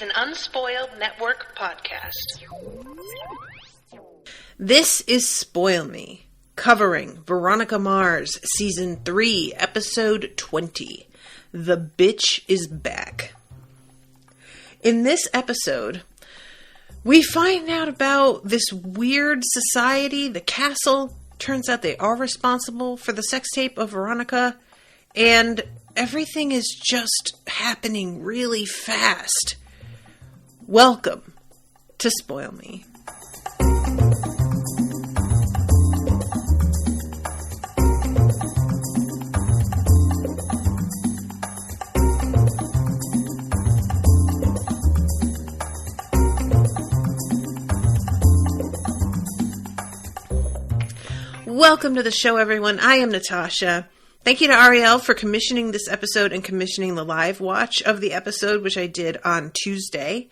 an Unspoiled Network podcast. This is Spoil Me, covering Veronica Mars, Season 3, Episode 20. The Bitch is Back. In this episode, we find out about this weird society, the castle. Turns out they are responsible for the sex tape of Veronica, and everything is just happening really fast. Welcome to Spoil Me. Welcome to the show, everyone. I am Natasha. Thank you to Arielle for commissioning this episode and commissioning the live watch of the episode, which I did on Tuesday.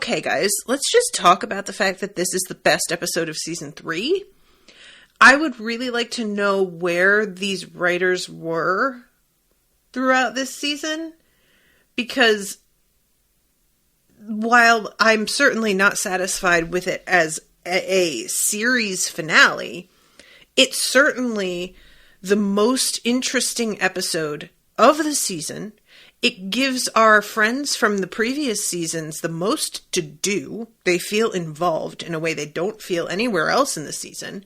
Okay, guys, let's just talk about the fact that this is the best episode of Season 3. I would really like to know where these writers were throughout this season, because while I'm certainly not satisfied with it as a series finale, it's certainly the most interesting episode of the season. It gives our friends from the previous seasons the most to do. They feel involved in a way they don't feel anywhere else in the season.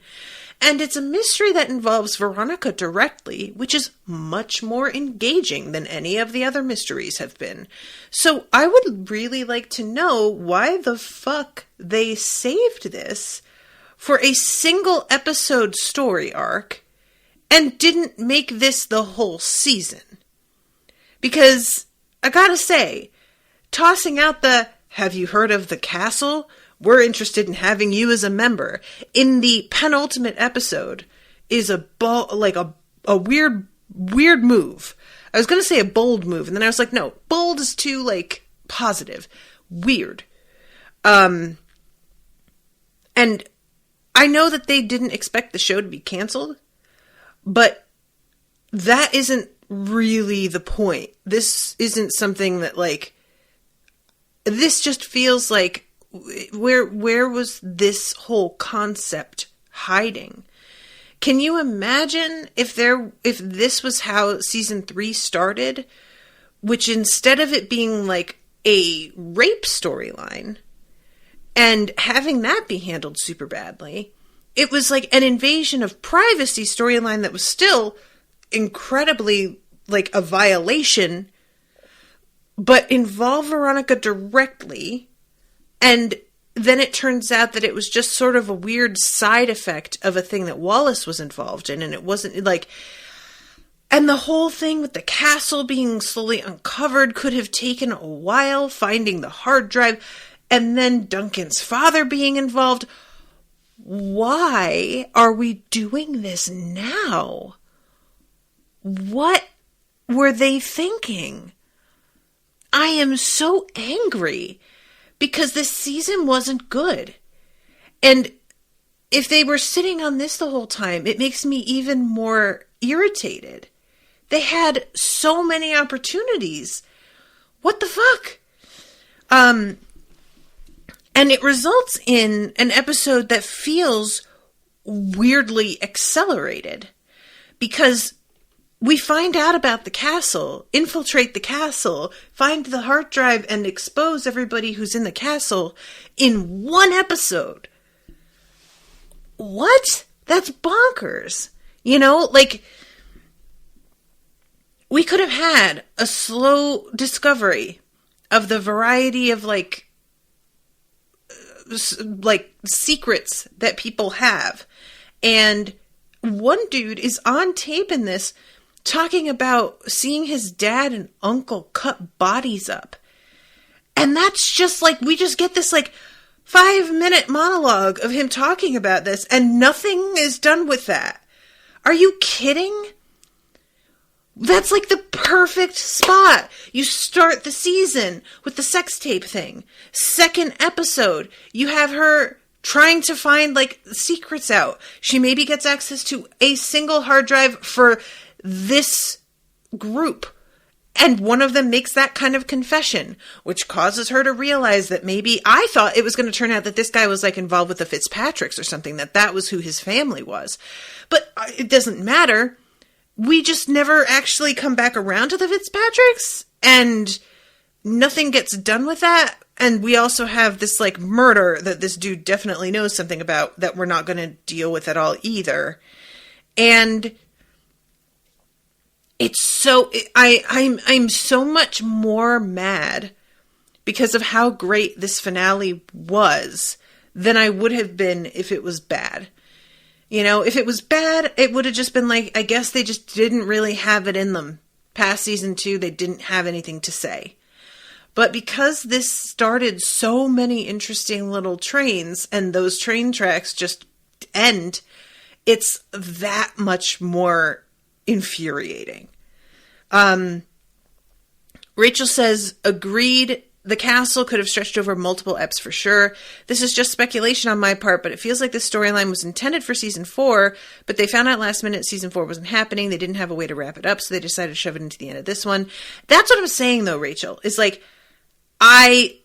And it's a mystery that involves Veronica directly, which is much more engaging than any of the other mysteries have been. So I would really like to know why the fuck they saved this for a single episode story arc and didn't make this the whole season. Because, I gotta say, tossing out the, have you heard of the castle? We're interested in having you as a member, in the penultimate episode is a weird move. I was gonna say a bold move, and then I was like, no, bold is too, positive. Weird. And I know that they didn't expect the show to be canceled, but that isn't really the point. This isn't something that, this just feels like, where was this whole concept hiding? Can you imagine if this was how Season 3 started, which instead of it being a rape storyline, and having that be handled super badly, it was an invasion of privacy storyline that was still incredibly a violation, but involved Veronica directly. And then it turns out that it was just sort of a weird side effect of a thing that Wallace was involved in. And it wasn't and the whole thing with the castle being slowly uncovered could have taken a while, finding the hard drive. And then Duncan's father being involved. Why are we doing this now? What were they thinking? I am so angry because this season wasn't good. And if they were sitting on this the whole time, it makes me even more irritated. They had so many opportunities. What the fuck? And it results in an episode that feels weirdly accelerated, because we find out about the castle, infiltrate the castle, find the hard drive, and expose everybody who's in the castle in one episode. What? That's bonkers. We could have had a slow discovery of the variety of secrets that people have. And one dude is on tape in this talking about seeing his dad and uncle cut bodies up. And that's just we just get this 5-minute monologue of him talking about this, and nothing is done with that. Are you kidding? That's the perfect spot. You start the season with the sex tape thing. Second episode, you have her trying to find secrets out. She maybe gets access to a single hard drive for this group. And one of them makes that kind of confession, which causes her to realize that maybe I thought it was going to turn out that this guy was like involved with the Fitzpatricks or something, that was who his family was. But it doesn't matter. We just never actually come back around to the Fitzpatricks, and nothing gets done with that. And we also have this like murder that this dude definitely knows something about that we're not going to deal with at all either. And it's so, I'm so much more mad because of how great this finale was than I would have been if it was bad. You know, if it was bad, it would have just been like, I guess they just didn't really have it in them. Past season 2, they didn't have anything to say. But because this started so many interesting little trains, and those train tracks just end, it's that much more infuriating. Rachel says, agreed, the castle could have stretched over multiple eps for sure. This is just speculation on my part, but it feels like this storyline was intended for season 4, but they found out last minute season 4 wasn't happening. They didn't have a way to wrap it up, so they decided to shove it into the end of this one. That's what I'm saying, though, Rachel, is like, I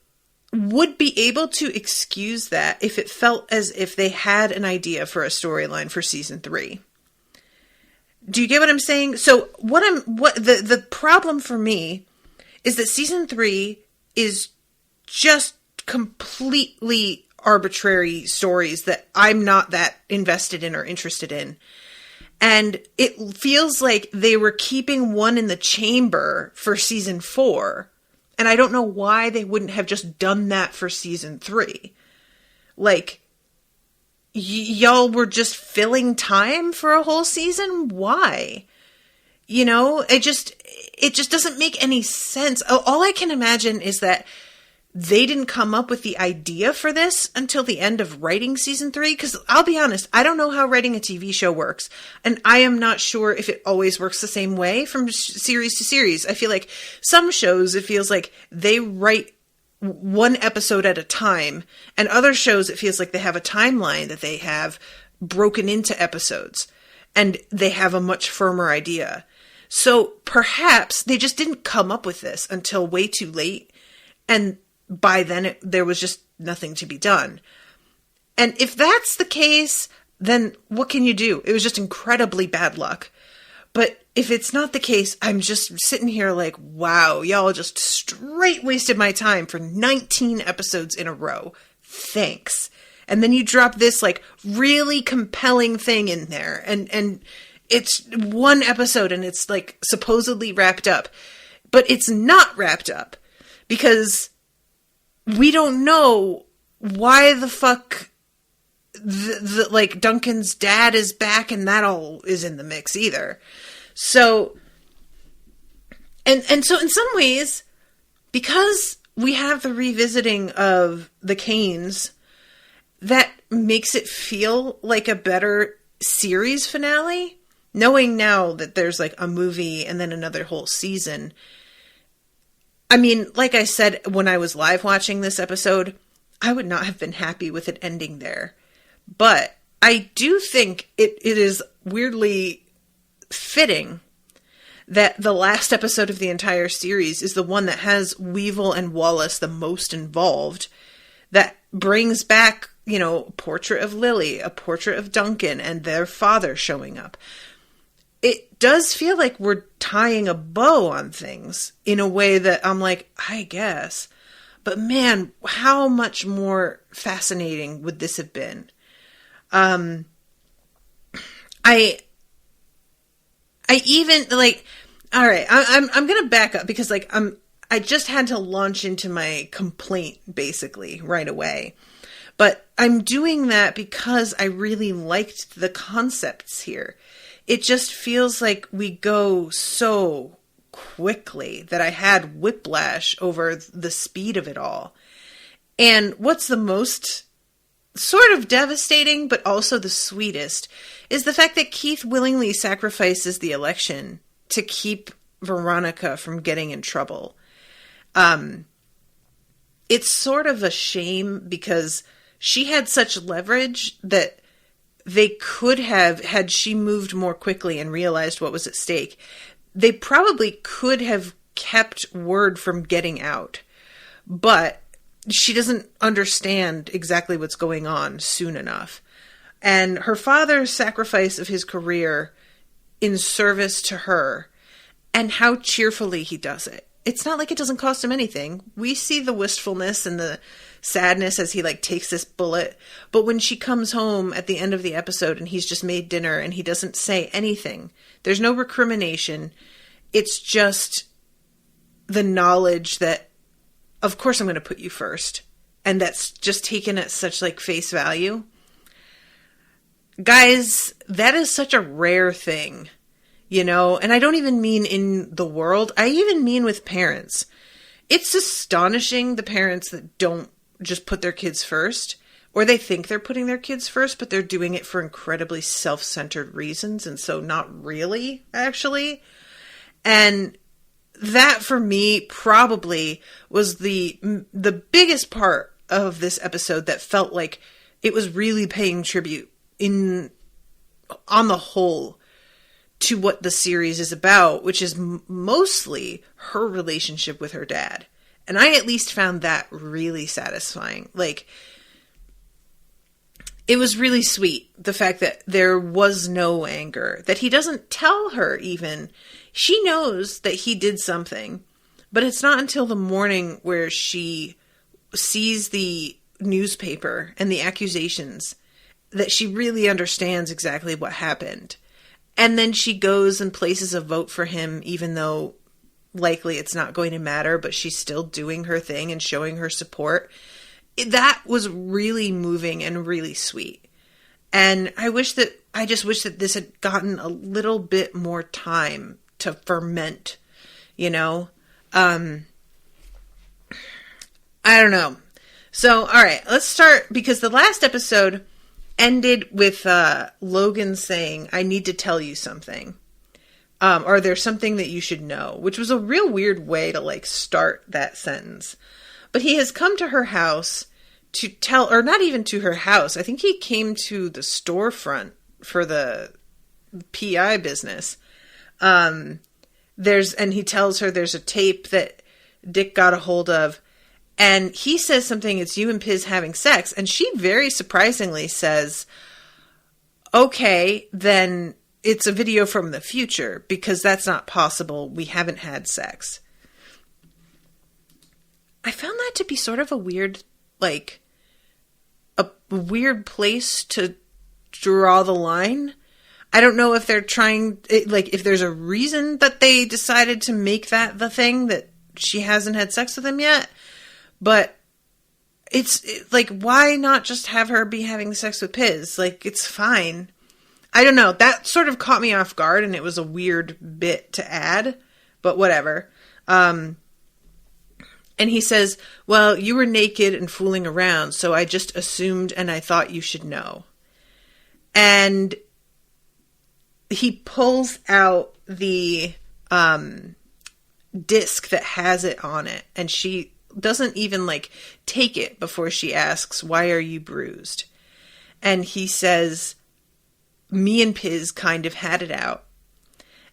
would be able to excuse that if it felt as if they had an idea for a storyline for season 3. Do you get what I'm saying? So the problem for me is that season 3 is just completely arbitrary stories that I'm not that invested in or interested in. And it feels like they were keeping one in the chamber for season 4. And I don't know why they wouldn't have just done that for season 3. Like, y'all were just filling time for a whole season? Why? You know, it just doesn't make any sense. All I can imagine is that they didn't come up with the idea for this until the end of writing season 3. Because I'll be honest, I don't know how writing a TV show works. And I am not sure if it always works the same way from series to series. I feel like some shows, it feels like they write one episode at a time, and other shows it feels like they have a timeline that they have broken into episodes, and they have a much firmer idea. So perhaps they just didn't come up with this until way too late, and by then there was just nothing to be done. And if that's the case, then what can you do? It was just incredibly bad luck. But if it's not the case, I'm just sitting here like, wow, y'all just straight wasted my time for 19 episodes in a row. Thanks. And then you drop this like really compelling thing in there, and it's one episode and it's like supposedly wrapped up, but it's not wrapped up because we don't know why the fuck the like Duncan's dad is back, and that all is in the mix either. So, and so in some ways, because we have the revisiting of the Canes, that makes it feel like a better series finale. Knowing now that there's like a movie and then another whole season. I mean, like I said, when I was live watching this episode, I would not have been happy with it ending there. But I do think it is weirdly fitting that the last episode of the entire series is the one that has Weevil and Wallace the most involved, that brings back, you know, a portrait of Lily, a portrait of Duncan, and their father showing up. It does feel like we're tying a bow on things in a way that I'm like, I guess. But man, how much more fascinating would this have been? I even like, all right, I'm going to back up because like, I just had to launch into my complaint basically right away, but I'm doing that because I really liked the concepts here. It just feels like we go so quickly that I had whiplash over the speed of it all. And what's the most sort of devastating, but also the sweetest, is the fact that Keith willingly sacrifices the election to keep Veronica from getting in trouble. It's sort of a shame because she had such leverage that they could have, had she moved more quickly and realized what was at stake, they probably could have kept word from getting out, but she doesn't understand exactly what's going on soon enough. And her father's sacrifice of his career in service to her, and how cheerfully he does it. It's not like it doesn't cost him anything. We see the wistfulness and the sadness as he like takes this bullet. But when she comes home at the end of the episode and he's just made dinner and he doesn't say anything, there's no recrimination. It's just the knowledge that, of course I'm going to put you first. And that's just taken at such like face value. Guys, that is such a rare thing. You know, and I don't even mean in the world. I even mean with parents. It's astonishing, the parents that don't just put their kids first, or they think they're putting their kids first, but they're doing it for incredibly self-centered reasons. And so not really, actually. And that for me probably was the biggest part of this episode that felt like it was really paying tribute on the whole to what the series is about, which is mostly her relationship with her dad. And I at least found that really satisfying. Like, it was really sweet, the fact that there was no anger, that he doesn't tell her even. She knows that he did something, but it's not until the morning where she sees the newspaper and the accusations that she really understands exactly what happened. And then she goes and places a vote for him, even though likely it's not going to matter, but she's still doing her thing and showing her support. That was really moving and really sweet. And I just wish that this had gotten a little bit more time to ferment, you know? I don't know. So, all right, let's start, because the last episode ended with Logan saying, I need to tell you something. Or there's something that you should know, which was a real weird way to like start that sentence. But he has come to her house to tell, or not even to her house. I think he came to the storefront for the PI business. And he tells her there's a tape that Dick got a hold of. And he says something, it's you and Piz having sex. And she very surprisingly says, okay, then it's a video from the future, because that's not possible. We haven't had sex. I found that to be sort of a weird place to draw the line. I don't know if they're if there's a reason that they decided to make that the thing, that she hasn't had sex with him yet. But it's why not just have her be having sex with Piz? Like, it's fine. I don't know. That sort of caught me off guard, and it was a weird bit to add, but whatever. And he says, well, you were naked and fooling around, so I just assumed and I thought you should know. And he pulls out the disc that has it on it, and she doesn't even take it before she asks, why are you bruised? And he says, me and Piz kind of had it out.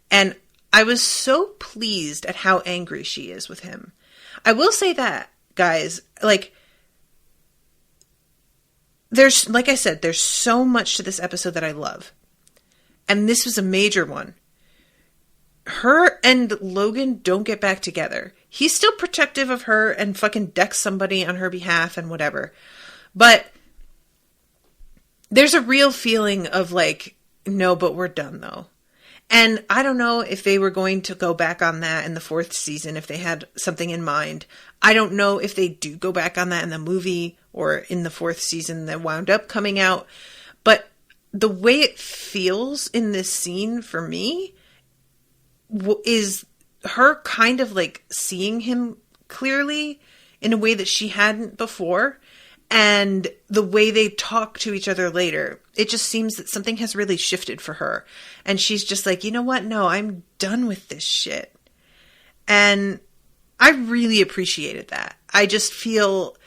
And I was so pleased at how angry she is with him. I will say that, guys, there's, like I said, there's so much to this episode that I love. And this was a major one. Her and Logan don't get back together. He's still protective of her and fucking decks somebody on her behalf and whatever. But there's a real feeling of no, but we're done though. And I don't know if they were going to go back on that in the 4th season, if they had something in mind. I don't know if they do go back on that in the movie or in the 4th season that wound up coming out. But the way it feels in this scene for me is her kind of seeing him clearly in a way that she hadn't before. And the way they talk to each other later, it just seems that something has really shifted for her. And she's just you know what? No, I'm done with this shit. And I really appreciated that. I just feel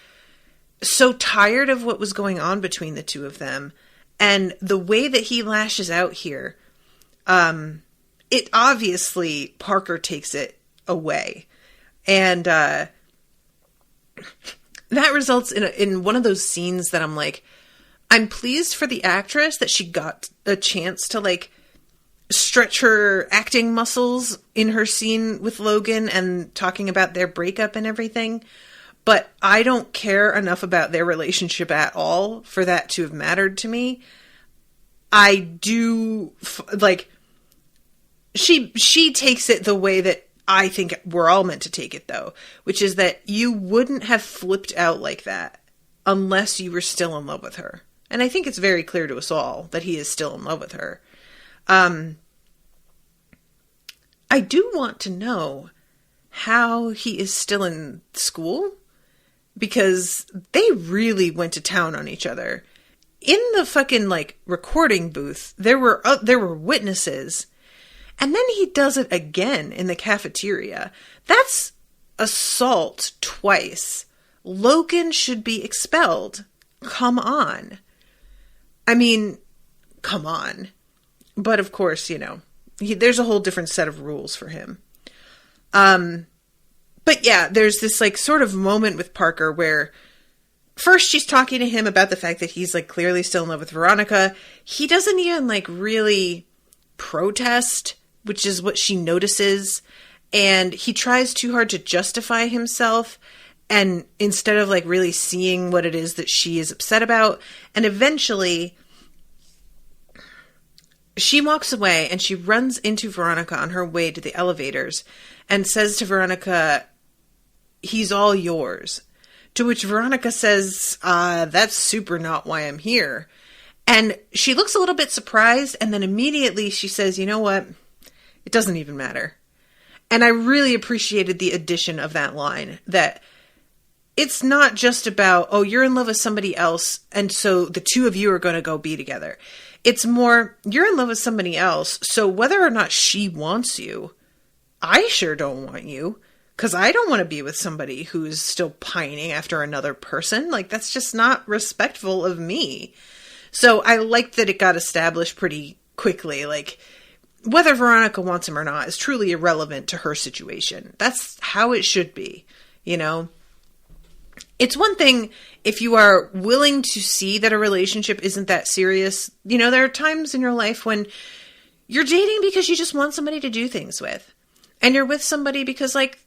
so tired of what was going on between the two of them. And the way that he lashes out here, it obviously, Parker takes it away. And that results in one of those scenes that I'm like, I'm pleased for the actress that she got a chance to like stretch her acting muscles in her scene with Logan and talking about their breakup and everything. But I don't care enough about their relationship at all for that to have mattered to me. I do, like, she takes it the way that I think we're all meant to take it, though, which is that you wouldn't have flipped out like that unless you were still in love with her. And I think it's very clear to us all that he is still in love with her. I do want to know how he is still in school, because they really went to town on each other. In the fucking, like, recording booth, there were witnesses, and then he does it again in the cafeteria. That's assault twice. Logan should be expelled. Come on. I mean, come on. But of course, you know, there's a whole different set of rules for him. But yeah, there's this like sort of moment with Parker where first she's talking to him about the fact that he's like clearly still in love with Veronica. He doesn't even like really protest, which is what she notices. And he tries too hard to justify himself. And instead of like really seeing what it is that she is upset about. And eventually she walks away and she runs into Veronica on her way to the elevators and says to Veronica, "He's all yours." To which Veronica says, "That's super not why I'm here." And she looks a little bit surprised. And then immediately she says, "You know what? It doesn't even matter." And I really appreciated the addition of that line, that it's not just about, oh, you're in love with somebody else, and so the two of you are going to go be together. It's more, you're in love with somebody else, so whether or not she wants you, I sure don't want you, because I don't want to be with somebody who's still pining after another person. Like, that's just not respectful of me. So I like that it got established pretty quickly, like, whether Veronica wants him or not is truly irrelevant to her situation. That's how it should be, you know? It's one thing if you are willing to see that a relationship isn't that serious. You know, there are times in your life when you're dating because you just want somebody to do things with. And you're with somebody because, like,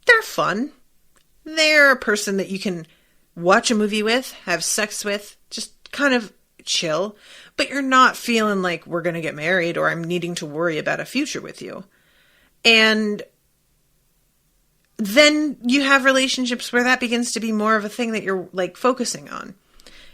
they're fun. They're a person that you can watch a movie with, have sex with, just kind of chill. But you're not feeling like we're going to get married or I'm needing to worry about a future with you. And then you have relationships where that begins to be more of a thing that you're like focusing on.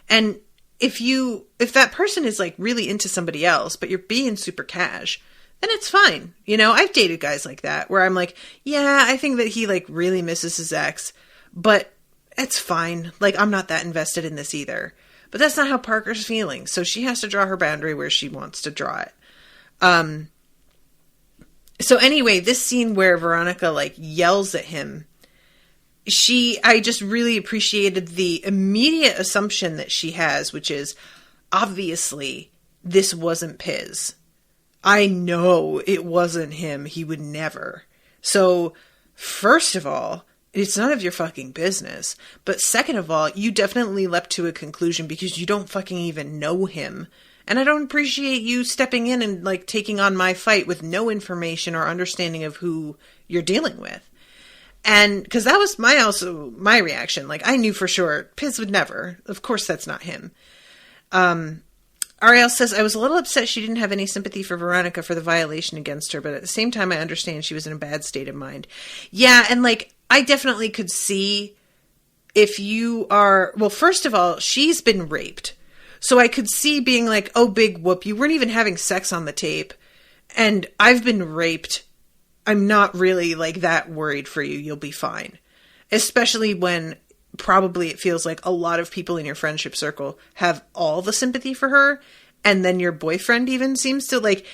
And if that person is like really into somebody else, but you're being super cash, then it's fine. You know, I've dated guys like that where I'm like, yeah, I think that he like really misses his ex, but it's fine. Like, I'm not that invested in this either. But that's not how Parker's feeling. So she has to draw her boundary where she wants to draw it. So anyway, this scene where Veronica like yells at him, I just really appreciated the immediate assumption that she has, which is obviously this wasn't Piz. I know it wasn't him. He would never. So first of all, it's none of your fucking business. But second of all, you definitely leapt to a conclusion because you don't fucking even know him. And I don't appreciate you stepping in and, like, taking on my fight with no information or understanding of who you're dealing with. And, because that was my reaction. Like, I knew for sure, Piz would never. Of course that's not him. Arielle says, I was a little upset she didn't have any sympathy for Veronica for the violation against her, but at the same time I understand she was in a bad state of mind. Yeah, and, like, I definitely could see if you are... Well, first of all, she's been raped. So I could see being like, oh, big whoop, you weren't even having sex on the tape. And I've been raped. I'm not really like that worried for you. You'll be fine. Especially when probably it feels like a lot of people in your friendship circle have all the sympathy for her. And then your boyfriend even seems to like,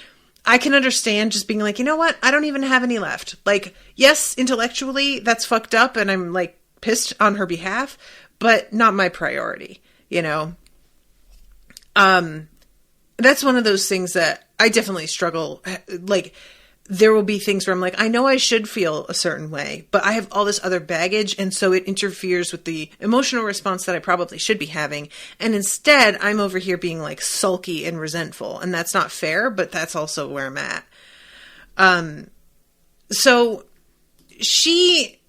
I can understand just being like, you know what? I don't even have any left. Like, yes, intellectually that's fucked up and I'm like pissed on her behalf, but not my priority, you know? That's one of those things that I definitely struggle. Like, there will be things where I'm like, I know I should feel a certain way, but I have all this other baggage, and so it interferes with the emotional response that I probably should be having. And instead, I'm over here being like sulky and resentful, and that's not fair, but that's also where I'm at. So she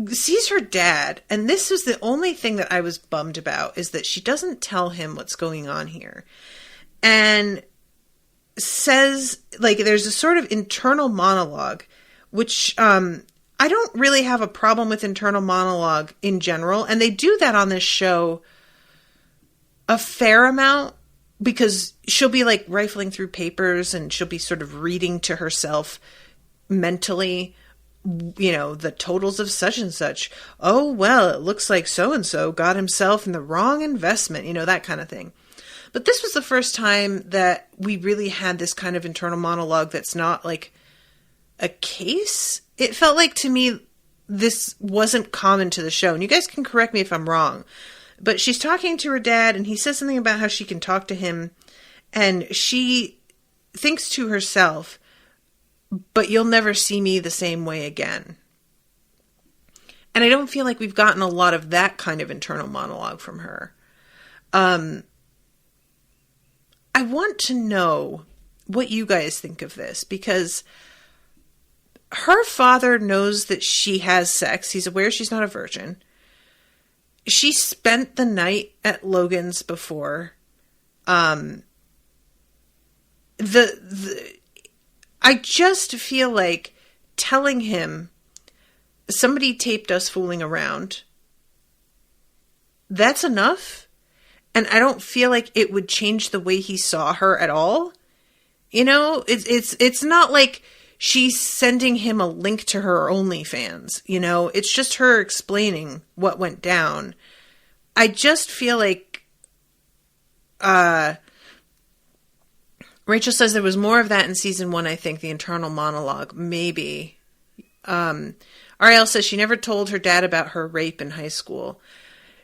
sees her dad, and this is the only thing that I was bummed about, is that she doesn't tell him what's going on here. And says, like, there's a sort of internal monologue, which I don't really have a problem with internal monologue in general, and they do that on this show a fair amount, because she'll be like rifling through papers and she'll be sort of reading to herself mentally, you know, the totals of such and such. Oh, well, it looks like so-and-so got himself in the wrong investment, you know, that kind of thing. But this was the first time that we really had this kind of internal monologue that's not like a case. It felt like, to me, this wasn't common to the show. And you guys can correct me if I'm wrong. But she's talking to her dad, and he says something about how she can talk to him. And she thinks to herself, but you'll never see me the same way again. And I don't feel like we've gotten a lot of that kind of internal monologue from her. I want to know what you guys think of this, because her father knows that she has sex. He's aware she's not a virgin. She spent the night at Logan's before. I just feel like telling him somebody taped us fooling around, that's enough. And I don't feel like it would change the way he saw her at all. You know, it's not like she's sending him a link to her OnlyFans. You know, it's just her explaining what went down. I just feel like Rachel says there was more of that in season 1, I think, the internal monologue. Maybe. Arielle says she never told her dad about her rape in high school.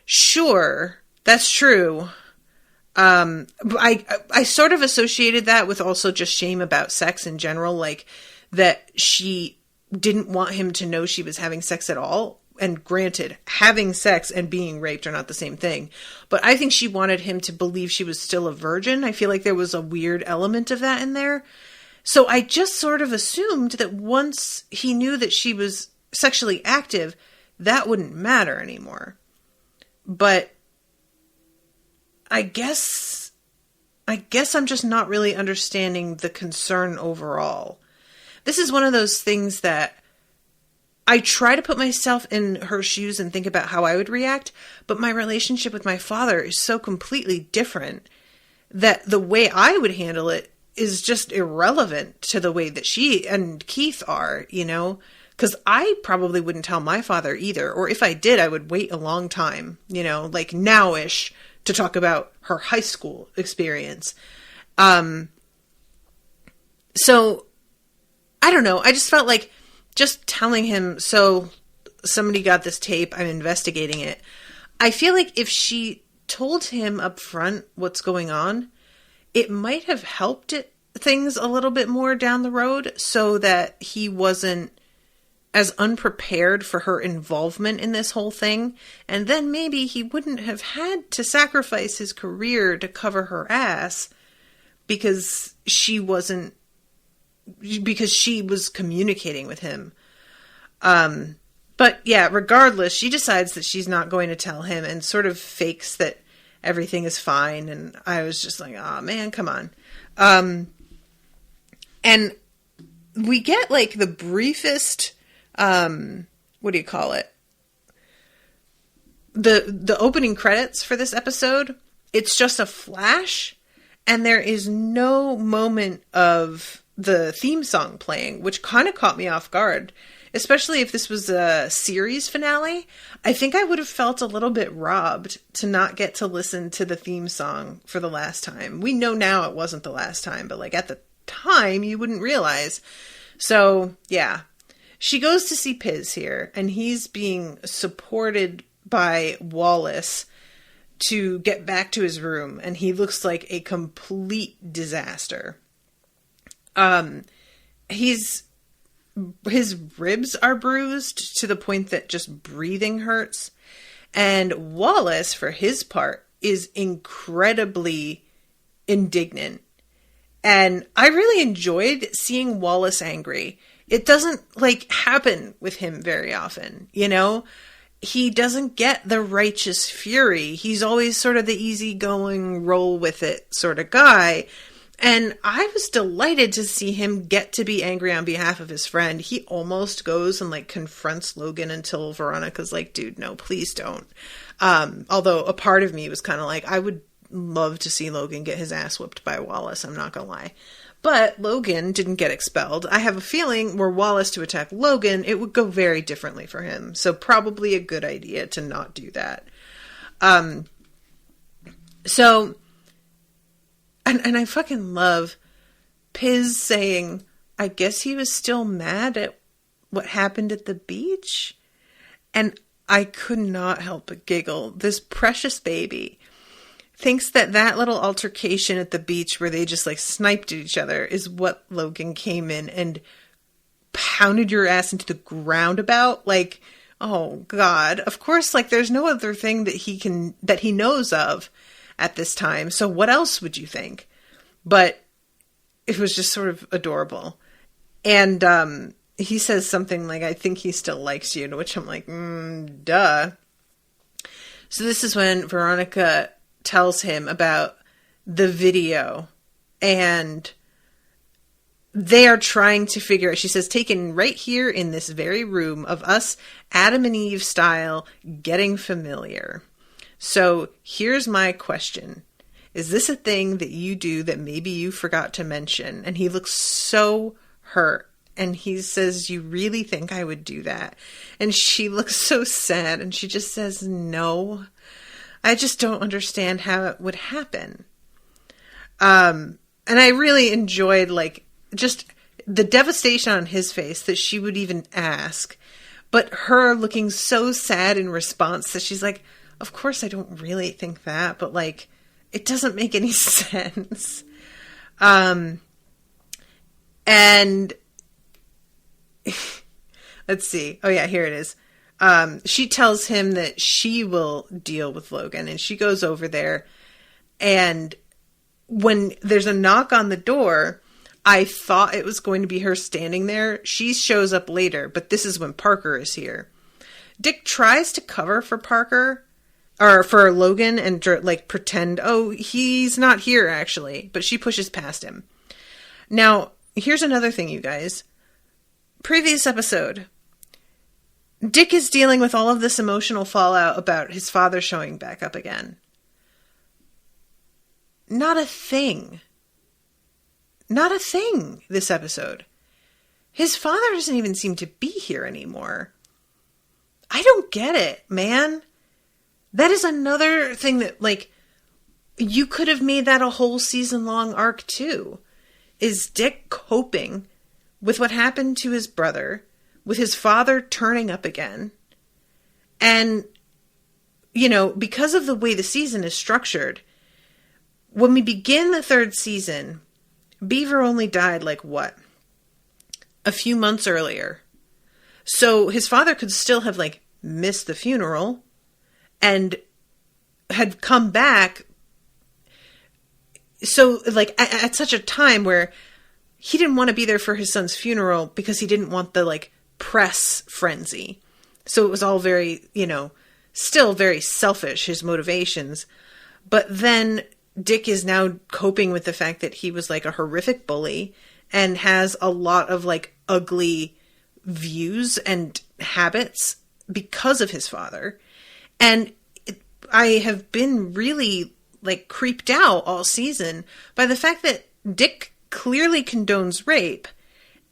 Sure. That's true. I sort of associated that with also just shame about sex in general, like that she didn't want him to know she was having sex at all. And granted, having sex and being raped are not the same thing. But I think she wanted him to believe she was still a virgin. I feel like there was a weird element of that in there. So I just sort of assumed that once he knew that she was sexually active, that wouldn't matter anymore. But I guess I'm just not really understanding the concern overall. This is one of those things that I try to put myself in her shoes and think about how I would react, but my relationship with my father is so completely different that the way I would handle it is just irrelevant to the way that she and Keith are, you know? Because I probably wouldn't tell my father either, or if I did, I would wait a long time, you know, like now-ish, to talk about her high school experience. So, I don't know. I just felt like just telling him, so somebody got this tape, I'm investigating it. I feel like if she told him up front what's going on, it might have helped things a little bit more down the road so that he wasn't as unprepared for her involvement in this whole thing. And then maybe he wouldn't have had to sacrifice his career to cover her ass because she was communicating with him. But yeah, regardless, she decides that she's not going to tell him and sort of fakes that everything is fine. And I was just like, oh man, come on. And we get like the briefest, what do you call it? The opening credits for this episode. It's just a flash and there is no moment of the theme song playing, which kind of caught me off guard, especially if this was a series finale. I think I would have felt a little bit robbed to not get to listen to the theme song for the last time. We know now it wasn't the last time, but like at the time you wouldn't realize. So yeah, she goes to see Piz here and he's being supported by Wallace to get back to his room, and he looks like a complete disaster. his ribs are bruised to the point that just breathing hurts. And Wallace, for his part, is incredibly indignant. And I really enjoyed seeing Wallace angry. It doesn't, happen with him very often, He doesn't get the righteous fury. He's always sort of the easygoing, roll with it sort of guy. And I was delighted to see him get to be angry on behalf of his friend. He almost goes and confronts Logan until Veronica's like, dude, no, please don't. Although a part of me was kind of like, I would love to see Logan get his ass whipped by Wallace. I'm not going to lie. But Logan didn't get expelled. I have a feeling were Wallace to attack Logan, it would go very differently for him. So probably a good idea to not do that. And I fucking love Piz saying, I guess he was still mad at what happened at the beach. And I could not help but giggle. This precious baby thinks that little altercation at the beach where they just sniped at each other is what Logan came in and pounded your ass into the ground about. Oh God, of course, there's no other thing that he knows of at this time. So what else would you think? But it was just sort of adorable. And, he says something I think he still likes you, to which I'm like, duh. So this is when Veronica tells him about the video, and they are trying to figure out, she says, taken right here in this very room of us, Adam and Eve style, getting familiar. So here's my question. Is this a thing that you do that maybe you forgot to mention? And he looks so hurt. And he says, you really think I would do that? And she looks so sad. And she just says, no, I just don't understand how it would happen. And I really enjoyed just the devastation on his face that she would even ask, but her looking so sad in response that she's like, of course I don't really think that, but it doesn't make any sense. And let's see. Oh yeah, here it is. She tells him that she will deal with Logan, and she goes over there, and when there's a knock on the door, I thought it was going to be her standing there. She shows up later, but this is when Parker is here. Dick tries to cover for Parker, or for Logan, and pretend, oh, he's not here actually, but she pushes past him. Now, here's another thing, you guys. Previous episode, Dick is dealing with all of this emotional fallout about his father showing back up again. Not a thing. Not a thing this episode. His father doesn't even seem to be here anymore. I don't get it, man. That is another thing that, you could have made that a whole season-long arc, too. Is Dick coping with what happened to his brother, with his father turning up again. And, because of the way the season is structured, when we begin the third season, Beaver only died a few months earlier. So his father could still have missed the funeral and had come back. So at such a time where he didn't want to be there for his son's funeral because he didn't want the press frenzy. So it was all very, still very selfish, his motivations. But then Dick is now coping with the fact that he was a horrific bully and has a lot of ugly views and habits because of his father. And I have been really creeped out all season by the fact that Dick clearly condones rape,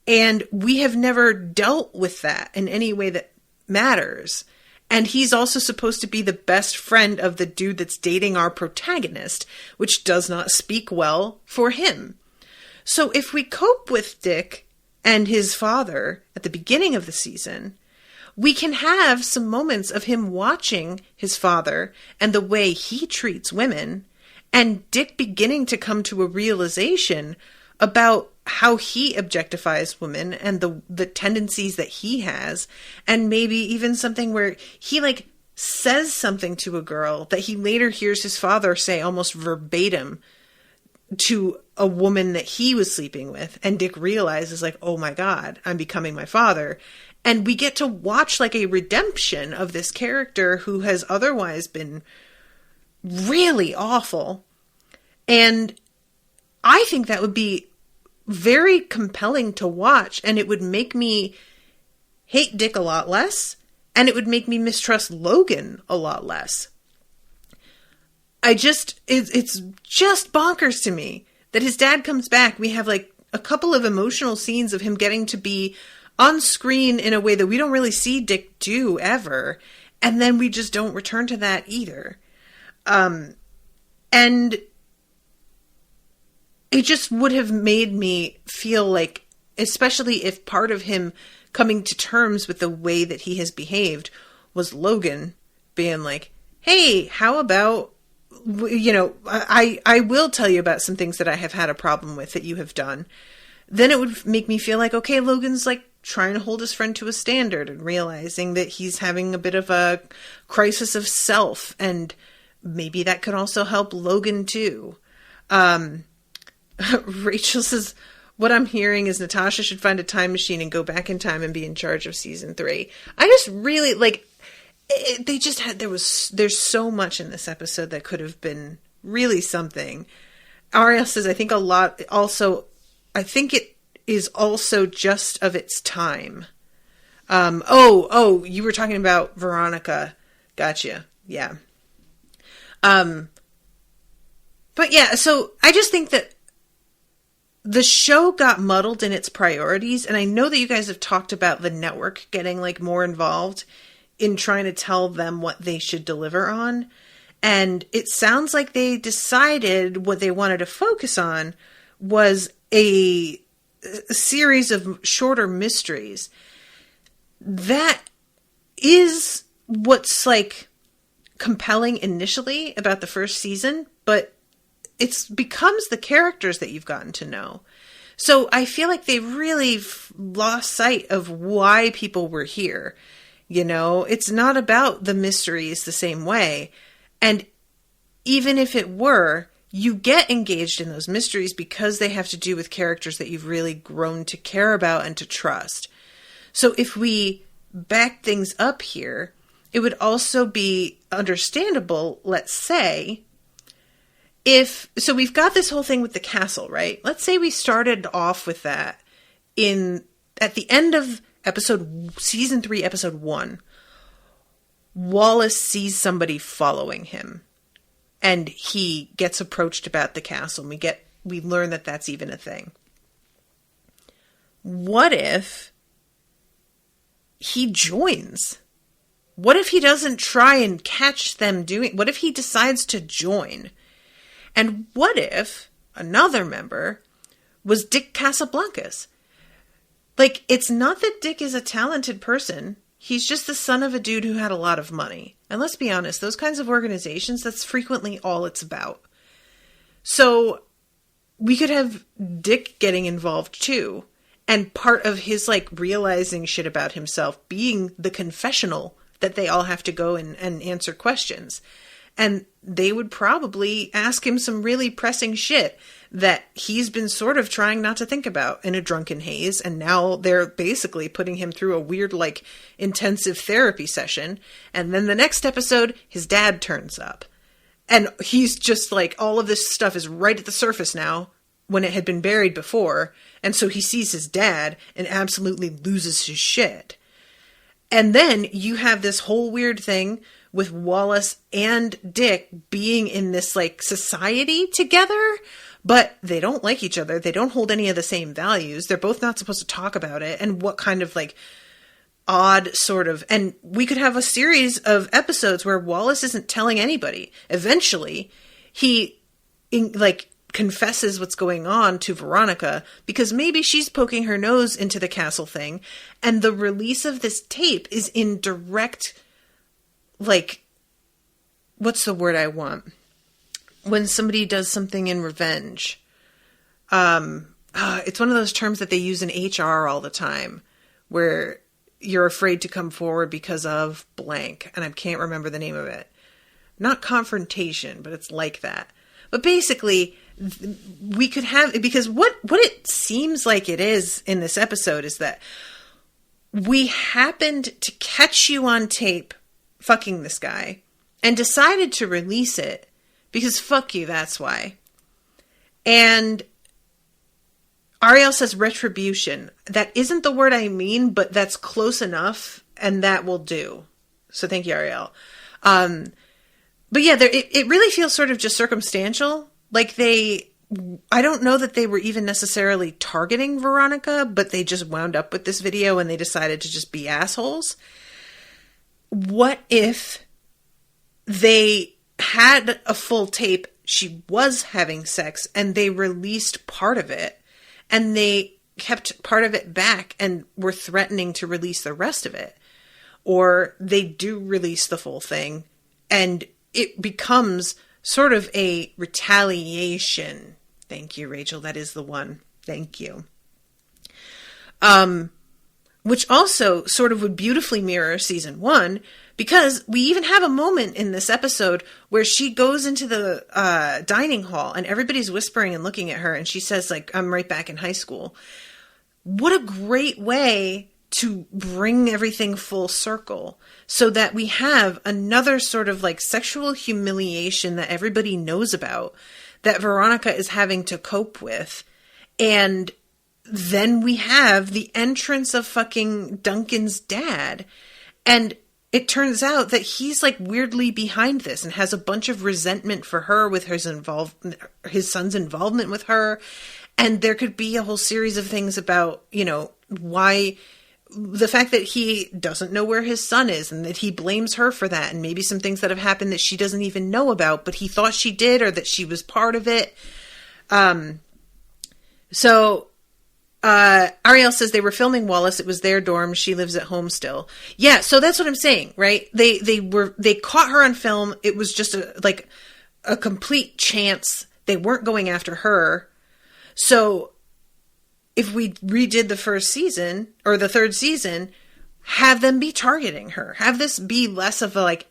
and we have never dealt with that in any way that matters. And he's also supposed to be the best friend of the dude that's dating our protagonist, which does not speak well for him. So if we cope with Dick and his father at the beginning of the season, we can have some moments of him watching his father and the way he treats women, and Dick beginning to come to a realization about how he objectifies women and the tendencies that he has, and maybe even something where he like says something to a girl that he later hears his father say almost verbatim to a woman that he was sleeping with, and Dick realizes like, oh my God, I'm becoming my father. And we get to watch like a redemption of this character who has otherwise been really awful. And I think that would be very compelling to watch, and it would make me hate Dick a lot less, and it would make me mistrust Logan a lot less. It's just bonkers to me that his dad comes back. We have like a couple of emotional scenes of him getting to be on screen in a way that we don't really see Dick do ever. And then we just don't return to that either. And it just would have made me feel like, especially if part of him coming to terms with the way that he has behaved was Logan being like, hey, how about, you know, I will tell you about some things that I have had a problem with that you have done. Then it would make me feel like, okay, Logan's like trying to hold his friend to a standard and realizing that he's having a bit of a crisis of self. And maybe that could also help Logan too. Rachel says, what I'm hearing is Natasha should find a time machine and go back in time and be in charge of season 3. I just really like, they just had, there's so much in this episode that could have been really something. Arielle says, I think it is also just of its time. You were talking about Veronica. Gotcha. Yeah. But yeah, so I just think that the show got muddled in its priorities. And I know that you guys have talked about the network getting like more involved in trying to tell them what they should deliver on. And it sounds like they decided what they wanted to focus on was a series of shorter mysteries. That is what's like compelling initially about the first season, but it becomes the characters that you've gotten to know. So I feel like they really lost sight of why people were here. You know, it's not about the mysteries the same way. And even if it were, you get engaged in those mysteries because they have to do with characters that you've really grown to care about and to trust. So if we back things up here, it would also be understandable, let's say, so we've got this whole thing with the castle, right? Let's say we started off with that at the end of season 3, episode 1. Wallace sees somebody following him, and he gets approached about the castle, and we learn that that's even a thing. What if he joins? What if he doesn't try and catch them what if he decides to join? And what if another member was Dick Casablancas? Like, it's not that Dick is a talented person. He's just the son of a dude who had a lot of money. And let's be honest, those kinds of organizations, that's frequently all it's about. So we could have Dick getting involved too. And part of his like realizing shit about himself being the confessional that they all have to go and answer questions. And they would probably ask him some really pressing shit that he's been sort of trying not to think about in a drunken haze. And now they're basically putting him through a weird, like, intensive therapy session. And then the next episode, his dad turns up. And he's just like, all of this stuff is right at the surface now when it had been buried before. And so he sees his dad and absolutely loses his shit. And then you have this whole weird thing with Wallace and Dick being in this like society together, but they don't like each other. They don't hold any of the same values. They're both not supposed to talk about it. And what kind of like odd sort of, and we could have a series of episodes where Wallace isn't telling anybody. Eventually he confesses what's going on to Veronica because maybe she's poking her nose into the castle thing. And the release of this tape is in direct, like, what's the word I want? When somebody does something in revenge. it's one of those terms that they use in HR all the time, where you're afraid to come forward because of blank, and I can't remember the name of it. Not confrontation, but it's like that. But basically, we could have, because what it seems like it is in this episode is that we happened to catch you on tape fucking this guy and decided to release it because fuck you, that's why. And Arielle says retribution. That isn't the word I mean, but that's close enough, and that will do. So thank you, Arielle. But yeah, it really feels sort of just circumstantial. Like I don't know that they were even necessarily targeting Veronica, but they just wound up with this video and they decided to just be assholes. What if they had a full tape, she was having sex, and they released part of it, and they kept part of it back and were threatening to release the rest of it? Or they do release the full thing, and it becomes sort of a retaliation. Thank you, Rachel. That is the one. Thank you. Which also sort of would beautifully mirror season 1, because we even have a moment in this episode where she goes into the dining hall and everybody's whispering and looking at her, and she says, like, I'm right back in high school. What a great way to bring everything full circle, so that we have another sort of like sexual humiliation that everybody knows about, that Veronica is having to cope with. And then we have the entrance of fucking Duncan's dad. And it turns out that he's like weirdly behind this and has a bunch of resentment for her with his son's involvement with her. And there could be a whole series of things about, you know, why the fact that he doesn't know where his son is and that he blames her for that, and maybe some things that have happened that she doesn't even know about, but he thought she did, or that she was part of it. So Arielle says they were filming Wallace. It was their dorm. She lives at home still. Yeah. So that's what I'm saying, right? They caught her on film. It was just a complete chance. They weren't going after her. So if we redid the first season or the third season, have them be targeting her. Have this be less of a like,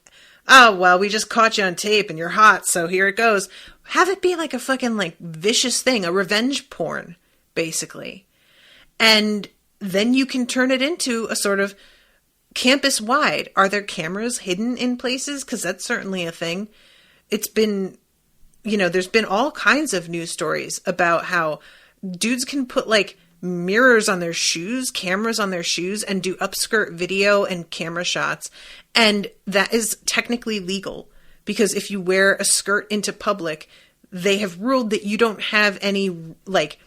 oh, well, we just caught you on tape and you're hot, so here it goes. Have it be like a fucking like vicious thing, a revenge porn, basically. And then you can turn it into a sort of campus wide. Are there cameras hidden in places? Because that's certainly a thing. It's been, you know, there's been all kinds of news stories about how dudes can put like mirrors on their shoes, cameras on their shoes, and do upskirt video and camera shots. And that is technically legal, because if you wear a skirt into public, they have ruled that you don't have any like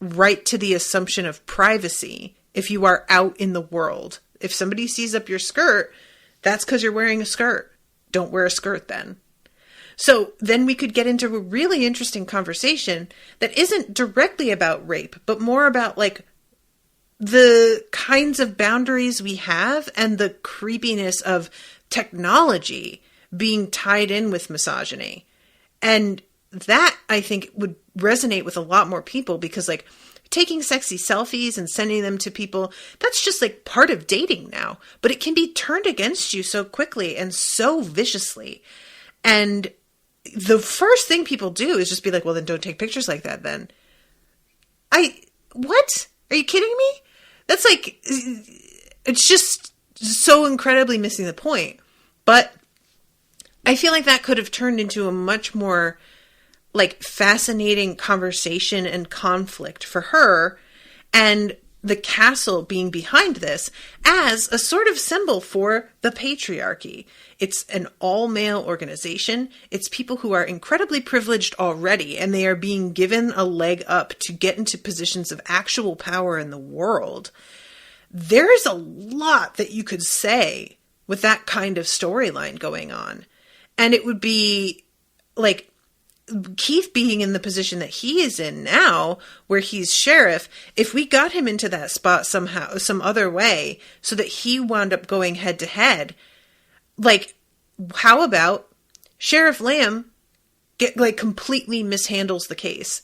right to the assumption of privacy if you are out in the world. If somebody sees up your skirt, that's because you're wearing a skirt. Don't wear a skirt then. So then we could get into a really interesting conversation that isn't directly about rape, but more about like the kinds of boundaries we have and the creepiness of technology being tied in with misogyny. And that, I think, would resonate with a lot more people, because like taking sexy selfies and sending them to people, that's just like part of dating now, but it can be turned against you so quickly and so viciously. And the first thing people do is just be like, well, then don't take pictures like that then. What? Are you kidding me? That's like, it's just so incredibly missing the point. But I feel like that could have turned into a much more like fascinating conversation and conflict for her, and the castle being behind this as a sort of symbol for the patriarchy. It's an all-male organization. It's people who are incredibly privileged already, and they are being given a leg up to get into positions of actual power in the world. There's a lot that you could say with that kind of storyline going on. And it would be like Keith being in the position that he is in now, where he's sheriff. If we got him into that spot somehow, some other way, so that he wound up going head to head, like, how about Sheriff Lamb completely mishandles the case?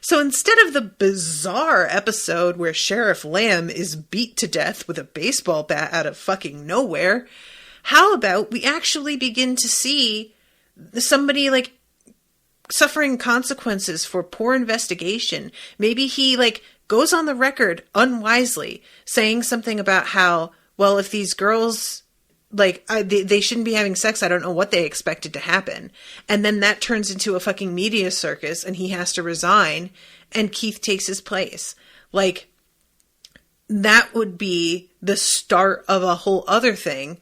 So instead of the bizarre episode where Sheriff Lamb is beat to death with a baseball bat out of fucking nowhere, how about we actually begin to see somebody like suffering consequences for poor investigation? Maybe he like goes on the record unwisely saying something about how, well, if these girls like they shouldn't be having sex, I don't know what they expected to happen. And then that turns into a fucking media circus and he has to resign and Keith takes his place. Like, that would be the start of a whole other thing.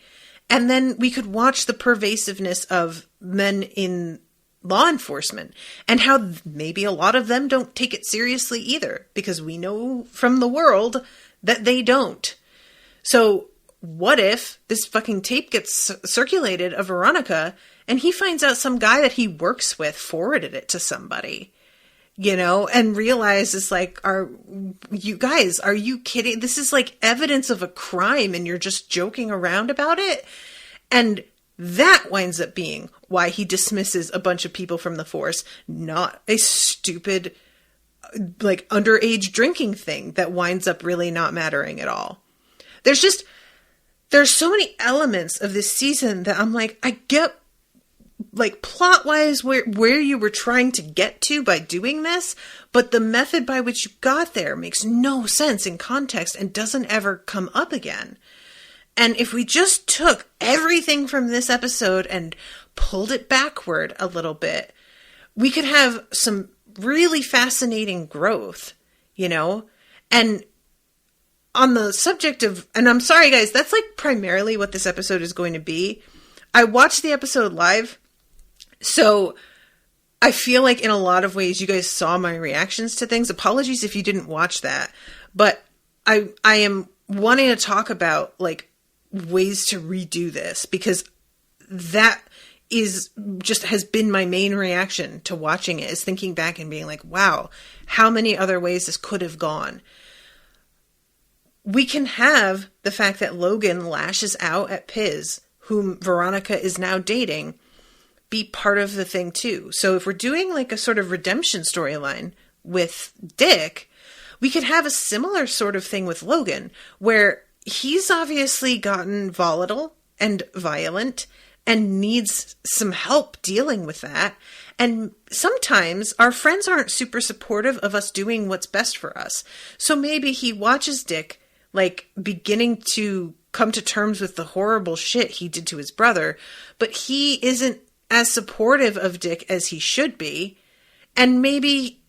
And then we could watch the pervasiveness of men in law enforcement and how maybe a lot of them don't take it seriously either, because we know from the world that they don't. So what if this fucking tape gets circulated of Veronica and he finds out some guy that he works with forwarded it to somebody, you know, and realizes like, are you kidding? This is like evidence of a crime and you're just joking around about it. And that winds up being why he dismisses a bunch of people from the force, not a stupid, like underage drinking thing that winds up really not mattering at all. There's so many elements of this season that I'm like, I get like plot-wise where you were trying to get to by doing this, but the method by which you got there makes no sense in context and doesn't ever come up again. And if we just took everything from this episode and pulled it backward a little bit, we could have some really fascinating growth, you know? And on the subject of, and I'm sorry guys, that's like primarily what this episode is going to be. I watched the episode live, so I feel like in a lot of ways you guys saw my reactions to things. Apologies if you didn't watch that, but I am wanting to talk about like ways to redo this, because that is just has been my main reaction to watching it, is thinking back and being like, wow, how many other ways this could have gone. We can have the fact that Logan lashes out at Piz, whom Veronica is now dating, be part of the thing too. So if we're doing like a sort of redemption storyline with Dick, we could have a similar sort of thing with Logan, where he's obviously gotten volatile and violent and needs some help dealing with that. And sometimes our friends aren't super supportive of us doing what's best for us. So maybe he watches Dick like beginning to come to terms with the horrible shit he did to his brother, but he isn't as supportive of Dick as he should be. And maybe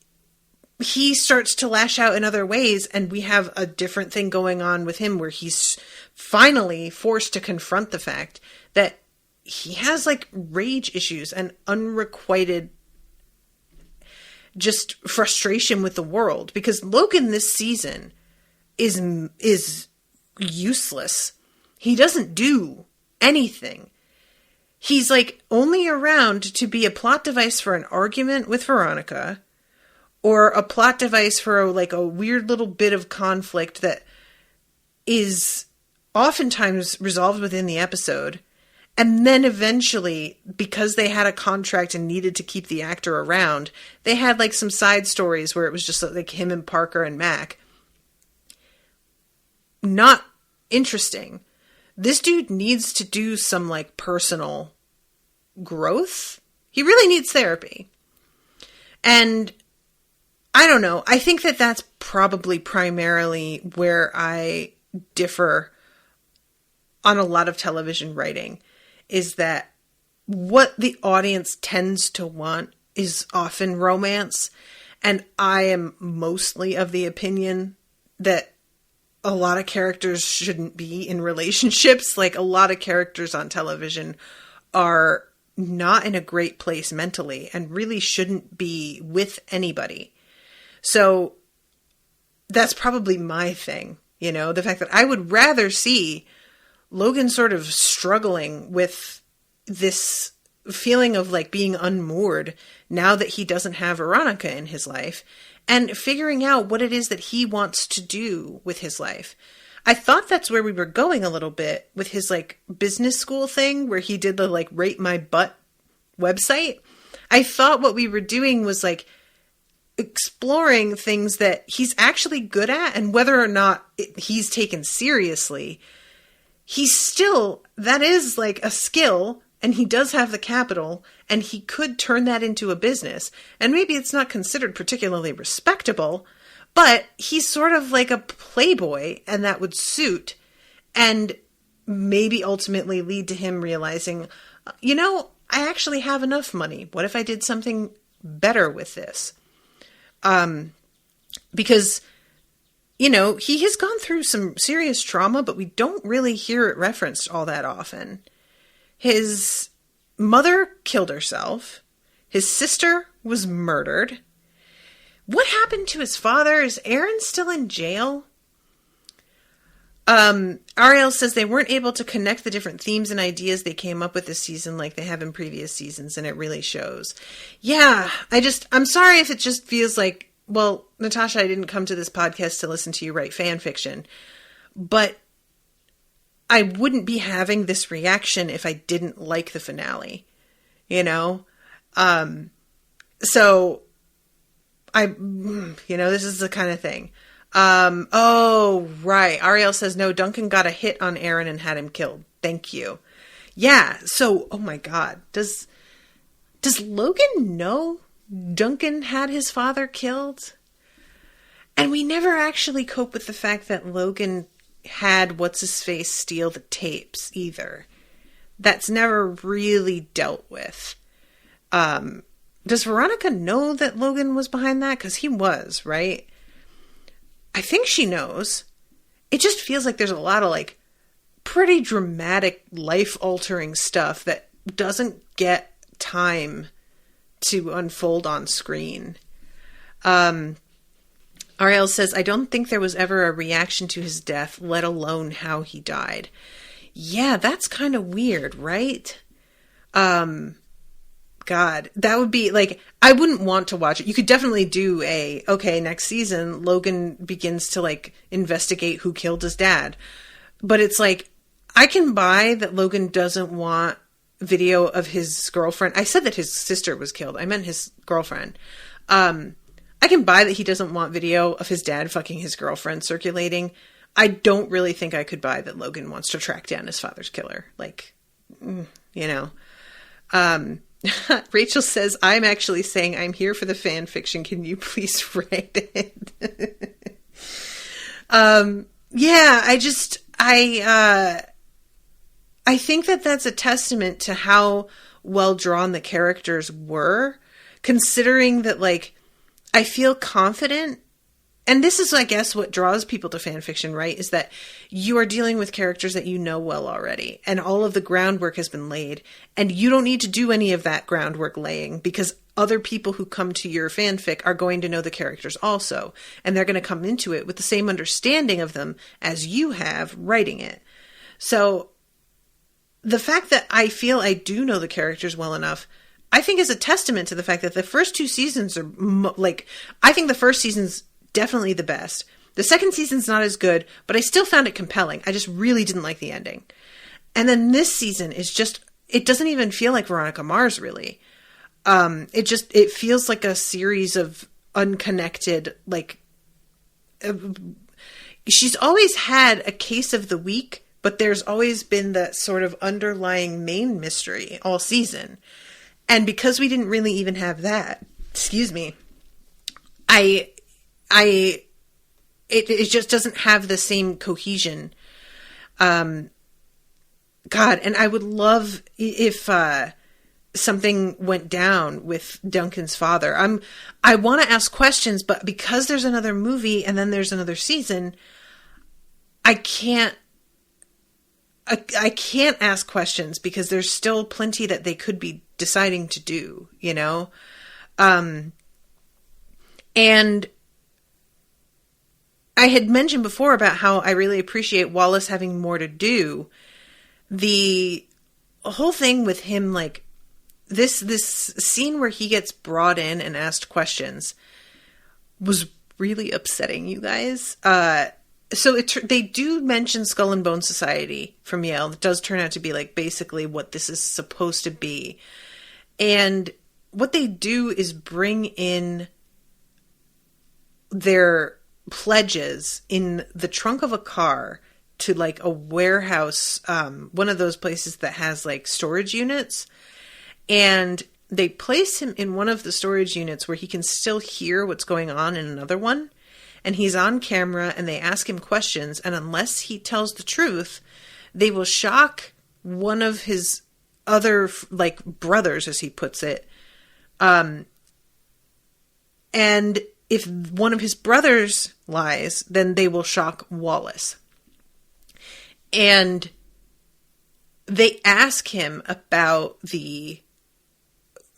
he starts to lash out in other ways, and we have a different thing going on with him where he's finally forced to confront the fact that he has like rage issues and unrequited just frustration with the world, because Logan this season is useless. He doesn't do anything. He's like only around to be a plot device for an argument with Veronica, or a plot device for like a weird little bit of conflict that is oftentimes resolved within the episode. And then eventually, because they had a contract and needed to keep the actor around, they had like some side stories where it was just like him and Parker and Mac. Not interesting. This dude needs to do some like personal growth. He really needs therapy. And I don't know. I think that that's probably primarily where I differ on a lot of television writing, is that what the audience tends to want is often romance. And I am mostly of the opinion that a lot of characters shouldn't be in relationships. Like, a lot of characters on television are not in a great place mentally and really shouldn't be with anybody. So that's probably my thing, you know, the fact that I would rather see Logan sort of struggling with this feeling of like being unmoored now that he doesn't have Veronica in his life, and figuring out what it is that he wants to do with his life. I thought that's where we were going a little bit with his like business school thing where he did the like Rate My Butt website. I thought what we were doing was like exploring things that he's actually good at, and whether or not he's taken seriously, that is like a skill, and he does have the capital, and he could turn that into a business. And maybe it's not considered particularly respectable, but he's sort of like a playboy, and that would suit, and maybe ultimately lead to him realizing, I actually have enough money. What if I did something better with this? Because, he has gone through some serious trauma, but we don't really hear it referenced all that often. His mother killed herself. His sister was murdered. What happened to his father? Is Aaron still in jail? Arielle says they weren't able to connect the different themes and ideas they came up with this season like they have in previous seasons, and it really shows. Yeah, I'm sorry if it just feels like, well, Natasha, I didn't come to this podcast to listen to you write fan fiction, but I wouldn't be having this reaction if I didn't like the finale, So this is the kind of thing. Oh, right. Arielle says, no, Duncan got a hit on Aaron and had him killed. Thank you. Yeah. So, oh my God. Does Logan know Duncan had his father killed? And we never actually cope with the fact that Logan had what's-his-face steal the tapes either. That's never really dealt with. Does Veronica know that Logan was behind that? Because he was, right? I think she knows. It just feels like there's a lot of like pretty dramatic, life-altering stuff that doesn't get time to unfold on screen. Arielle says, I don't think there was ever a reaction to his death, let alone how he died. Yeah, that's kind of weird, right? God, that would be like, I wouldn't want to watch it. You could definitely do next season, Logan begins to like investigate who killed his dad. But it's like, I can buy that Logan doesn't want video of his girlfriend. I said that his sister was killed. I meant his girlfriend. I can buy that he doesn't want video of his dad fucking his girlfriend circulating. I don't really think I could buy that Logan wants to track down his father's killer. Like, Rachel says, I'm actually saying I'm here for the fan fiction. Can you please write it? Yeah, I think that that's a testament to how well drawn the characters were, considering that, like, I feel confident. And this is, I guess, what draws people to fan fiction, right? Is that you are dealing with characters that you know well already. And all of the groundwork has been laid. And you don't need to do any of that groundwork laying, because other people who come to your fanfic are going to know the characters also. And they're going to come into it with the same understanding of them as you have writing it. So the fact that I feel I do know the characters well enough, I think is a testament to the fact that the first two seasons are I think the first season's definitely the best. The second season's not as good, but I still found it compelling. I just really didn't like the ending. And then this season is just, it doesn't even feel like Veronica Mars, really. It feels like a series of unconnected, like, she's always had a case of the week, but there's always been that sort of underlying main mystery all season. And because we didn't really even have that, it just doesn't have the same cohesion. God, and I would love if something went down with Duncan's father. I want to ask questions, but because there's another movie and then there's another season, I can't ask questions because there's still plenty that they could be deciding to do, and I had mentioned before about how I really appreciate Wallace having more to do. The whole thing with him, like, this scene where he gets brought in and asked was really upsetting, you guys. So they do mention Skull and Bone Society from Yale. It does turn out to be, like, basically what this is supposed to be. And what they do is bring in their pledges in the trunk of a car to like a warehouse, one of those places that has like storage units. And they place him in one of the storage units where he can still hear what's going on in another one. And he's on camera and they ask him questions. And unless he tells the truth, they will shock one of his other like brothers, as he puts it. And if one of his brothers lies, then they will shock Wallace. And they ask him about the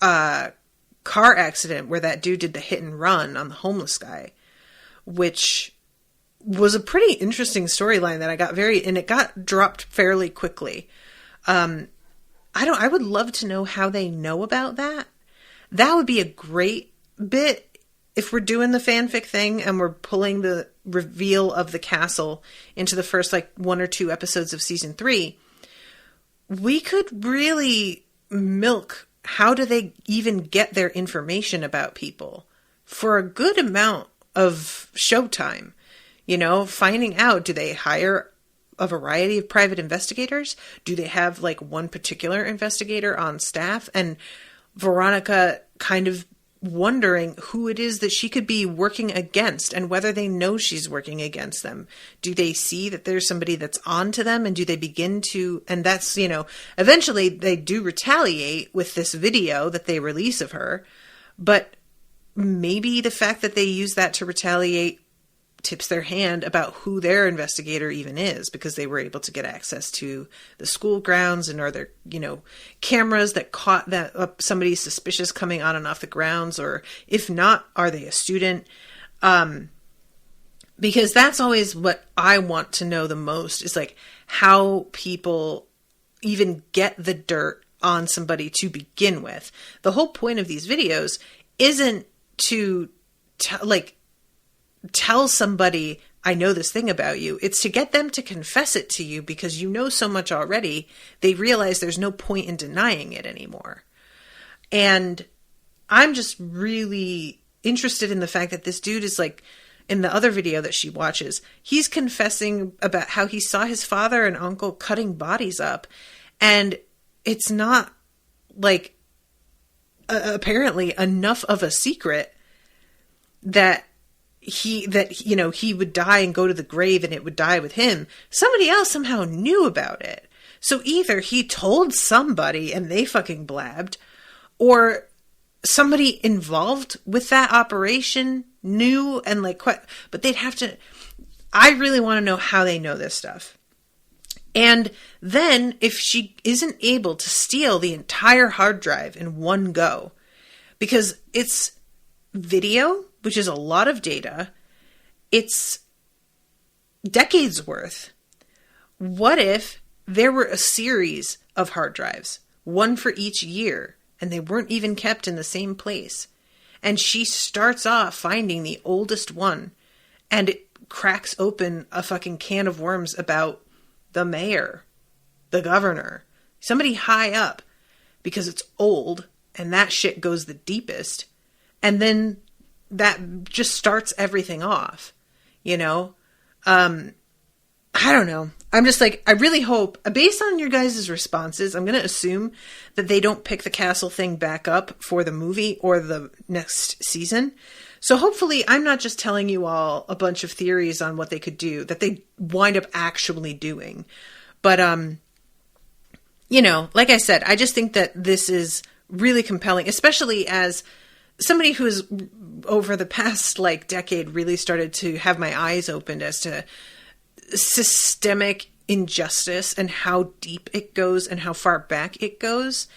car accident where that dude did the hit and run on the homeless guy, which was a pretty interesting storyline that I got and it got dropped fairly quickly. I would love to know how they know about that. That would be a great bit if we're doing the fanfic thing and we're pulling the reveal of the castle into the first like 1 or 2 episodes of season 3. We could really milk how do they even get their information about people for a good amount of showtime. You know, finding out, do they hire a variety of private investigators? Do they have like one particular investigator on staff? And Veronica kind of wondering who it is that she could be working against and whether they know she's working against them. Do they see that there's somebody that's on to them, and do they begin to, and that's, you know, eventually they do retaliate with this video that they release of her, but maybe the fact that they use that to retaliate tips their hand about who their investigator even is, because they were able to get access to the school grounds, and are there, you know, cameras that caught that somebody suspicious coming on and off the grounds, or if not, are they a student? Because that's always what I want to know the most, is like how people even get the dirt on somebody to begin with. The whole point of these videos isn't to tell somebody, I know this thing about you. It's to get them to confess it to you, because you know so much already, they realize there's no point in denying it anymore. And I'm just really interested in the fact that this dude is like, in the other video that she watches, he's confessing about how he saw his father and uncle cutting bodies up. And it's not like apparently enough of a secret that he would die and go to the grave and it would die with him. Somebody else somehow knew about it. So either he told somebody and they fucking blabbed, or somebody involved with that operation knew and like, but they'd have to, I really want to know how they know this stuff. And then if she isn't able to steal the entire hard drive in one go, because it's video, which is a lot of data, it's decades worth. What if there were a series of hard drives, one for each year, and they weren't even kept in the same place? And she starts off finding the oldest one, and it cracks open a fucking can of worms about the mayor, the governor, somebody high up, because it's old, and that shit goes the deepest. And then that just starts everything off, you know? I don't know. I'm just like, I really hope, based on your guys' responses, I'm going to assume that they don't pick the castle thing back up for the movie or the next season. So hopefully I'm not just telling you all a bunch of theories on what they could do, that they wind up actually doing. But, you know, like I said, I just think that this is really compelling, especially as somebody who has over the past like decade really started to have my eyes opened as to systemic injustice and how deep it goes and how far back it goes.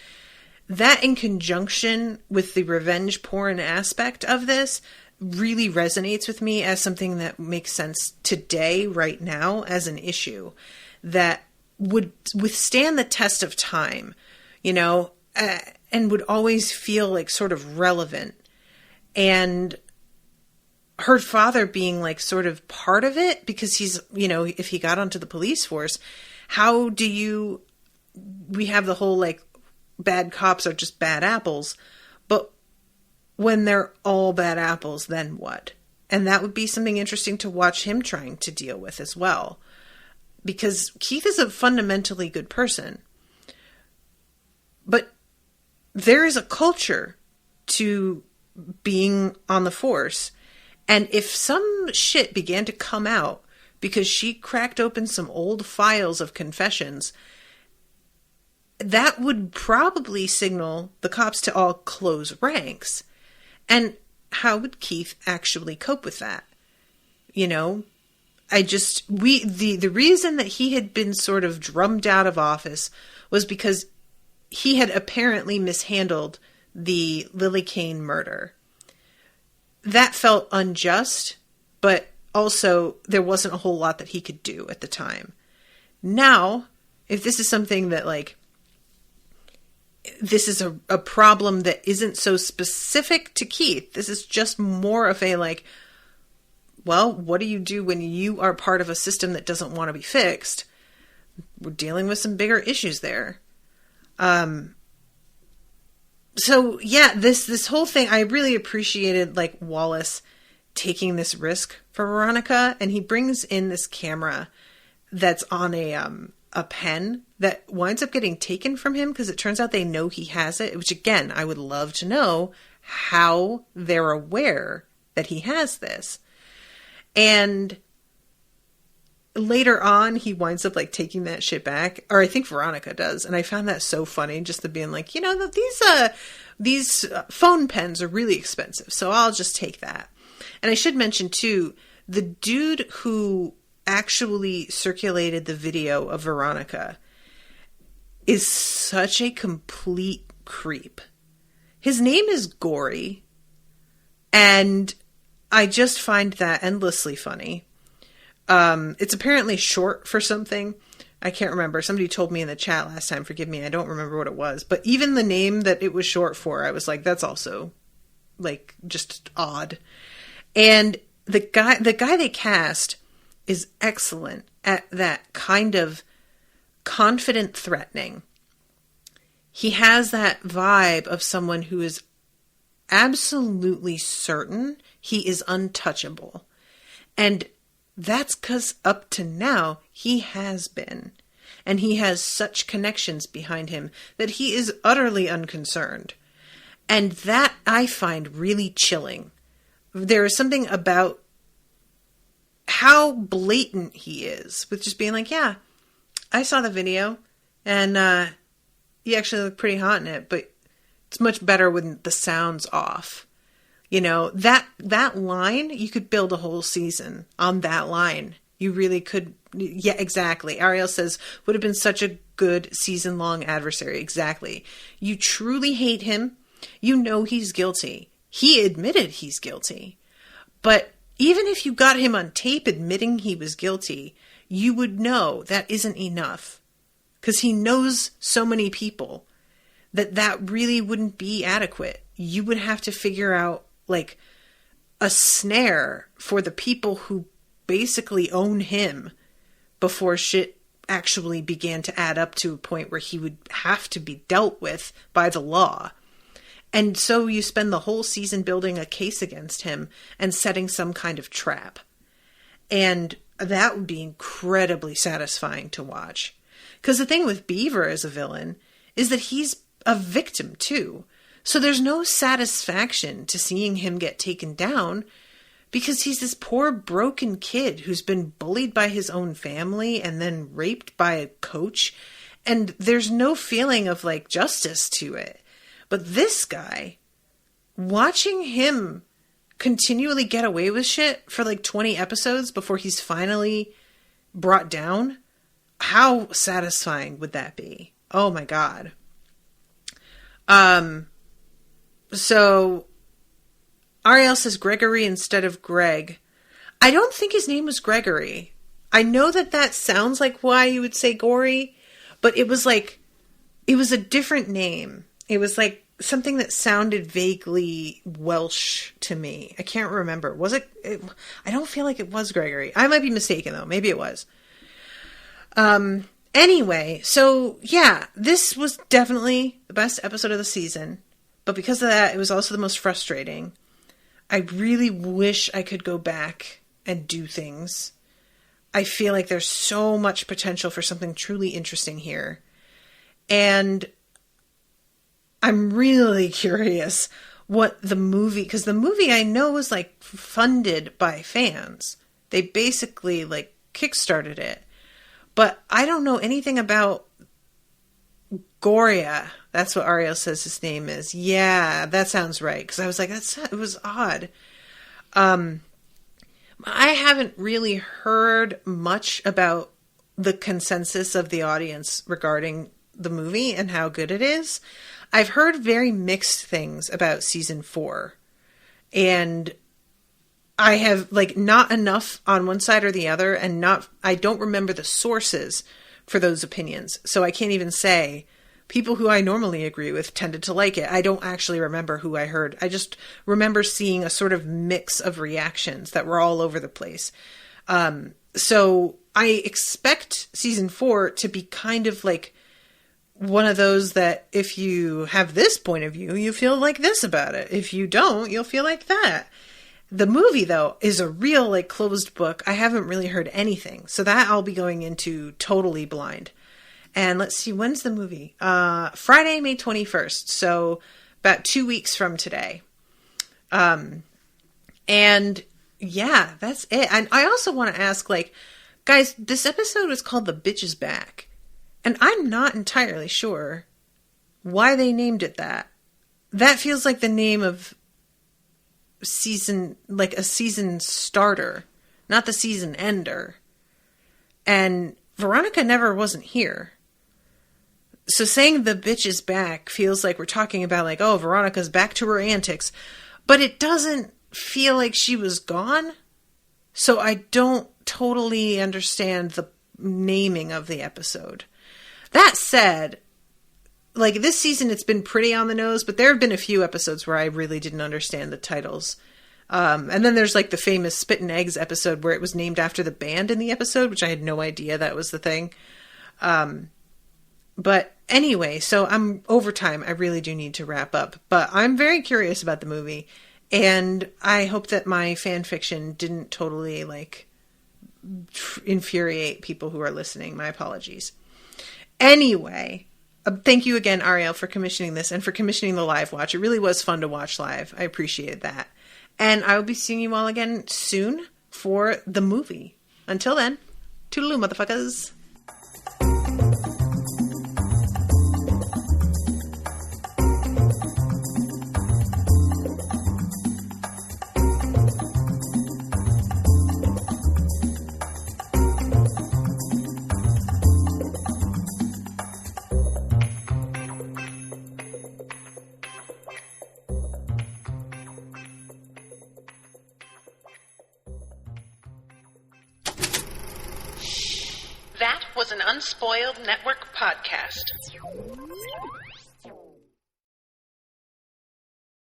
That in conjunction with the revenge porn aspect of this really resonates with me as something that makes sense today, right now, as an issue that would withstand the test of time, you know, and would always feel like sort of relevant. And her father being like sort of part of it, because he's, you know, if he got onto the police force, how do we have the whole like bad cops are just bad apples, but when they're all bad apples, then what? And that would be something interesting to watch him trying to deal with as well. Because Keith is a fundamentally good person. But there is a culture to being on the force. And if some shit began to come out because she cracked open some old files of confessions, that would probably signal the cops to all close ranks. And how would Keith actually cope with that? You know, the reason that he had been sort of drummed out of office was because he had apparently mishandled the Lily Kane murder. That felt unjust, but also there wasn't a whole lot that he could do at the time. Now, if this is something that, like, this is a problem that isn't so specific to Keith, this is just more of a, like, well, what do you do when you are part of a system that doesn't want to be fixed? We're dealing with some bigger issues there. So yeah, this whole thing, I really appreciated, like, Wallace taking this risk for Veronica, and he brings in this camera that's on a pen that winds up getting taken from him because it turns out they know he has it, which, again, I would love to know how they're aware that he has this. And later on, he winds up, like, taking that shit back, or I think Veronica does, and I found that so funny, just to being like, you know, these phone pens are really expensive, so I'll just take that. And I should mention, too, the dude who actually circulated the video of Veronica is such a complete creep. His name is Gory, and I just find that endlessly funny. It's apparently short for something. I can't remember. Somebody told me in the chat last time, forgive me, I don't remember what it was. But even the name that it was short for, I was like, that's also, like, just odd. And the guy they cast is excellent at that kind of confident threatening. He has that vibe of someone who is absolutely certain he is untouchable. And that's because up to now, he has been. And he has such connections behind him that he is utterly unconcerned. And that I find really chilling. There is something about how blatant he is with just being like, yeah, I saw the video and you actually look pretty hot in it, but it's much better when the sound's off. You know, that line, you could build a whole season on that line. You really could. Yeah, exactly. Arielle says, would have been such a good season-long adversary. Exactly. You truly hate him. You know he's guilty. He admitted he's guilty. But even if you got him on tape admitting he was guilty, you would know that isn't enough. Because he knows so many people that really wouldn't be adequate. You would have to figure out, like, a snare for the people who basically own him before shit actually began to add up to a point where he would have to be dealt with by the law. And so you spend the whole season building a case against him and setting some kind of trap. And that would be incredibly satisfying to watch. Because the thing with Beaver as a villain is that he's a victim too. So there's no satisfaction to seeing him get taken down because he's this poor broken kid who's been bullied by his own family and then raped by a coach. And there's no feeling of, like, justice to it. But this guy, watching him continually get away with shit for like 20 episodes before he's finally brought down, how satisfying would that be? Oh my God. So Arielle says Gregory instead of Greg. I don't think his name was Gregory. I know that sounds like why you would say Gory, but it was like, it was a different name. It was like something that sounded vaguely Welsh to me. I can't remember. Was it? I don't feel like it was Gregory. I might be mistaken though. Maybe it was. Anyway, so yeah, this was definitely the best episode of the season. But because of that, it was also the most frustrating. I really wish I could go back and do things. I feel like there's so much potential for something truly interesting here. And I'm really curious what the movie, because the movie I know was like funded by fans. They basically like kickstarted it. But I don't know anything about Goria. That's what Arielle says his name is. Yeah, that sounds right. Because I was like, it was odd. I haven't really heard much about the consensus of the audience regarding the movie and how good it is. I've heard very mixed things about season 4. And I have like not enough on one side or the other, and I don't remember the sources for those opinions. So I can't even say people who I normally agree with tended to like it. I don't actually remember who I heard. I just remember seeing a sort of mix of reactions that were all over the place. So I expect season 4 to be kind of like one of those that if you have this point of view, you feel like this about it. If you don't, you'll feel like that. The movie, though, is a real like closed book. I haven't really heard anything. So that I'll be going into totally blind. And let's see, when's the movie? Friday, May 21st. So about 2 weeks from today. And yeah, that's it. And I also want to ask, like, guys, this episode is called The Bitch Is Back. And I'm not entirely sure why they named it that. That feels like the name of season, like a season starter, not the season ender. And Veronica never wasn't here. So saying the bitch is back feels like we're talking about like, oh, Veronica's back to her antics. But it doesn't feel like she was gone. So I don't totally understand the naming of the episode. That said, like this season it's been pretty on the nose, but there have been a few episodes where I really didn't understand the titles. And then there's like the famous Spit and Eggs episode where it was named after the band in the episode, which I had no idea that was the thing. But anyway, so I'm over time. I really do need to wrap up, but I'm very curious about the movie, and I hope that my fan fiction didn't totally like infuriate people who are listening. My apologies. Anyway, thank you again, Arielle, for commissioning this and for commissioning the live watch. It really was fun to watch live. I appreciated that. And I will be seeing you all again soon for the movie. Until then, toodaloo, motherfuckers. That was an Unspoiled Network podcast.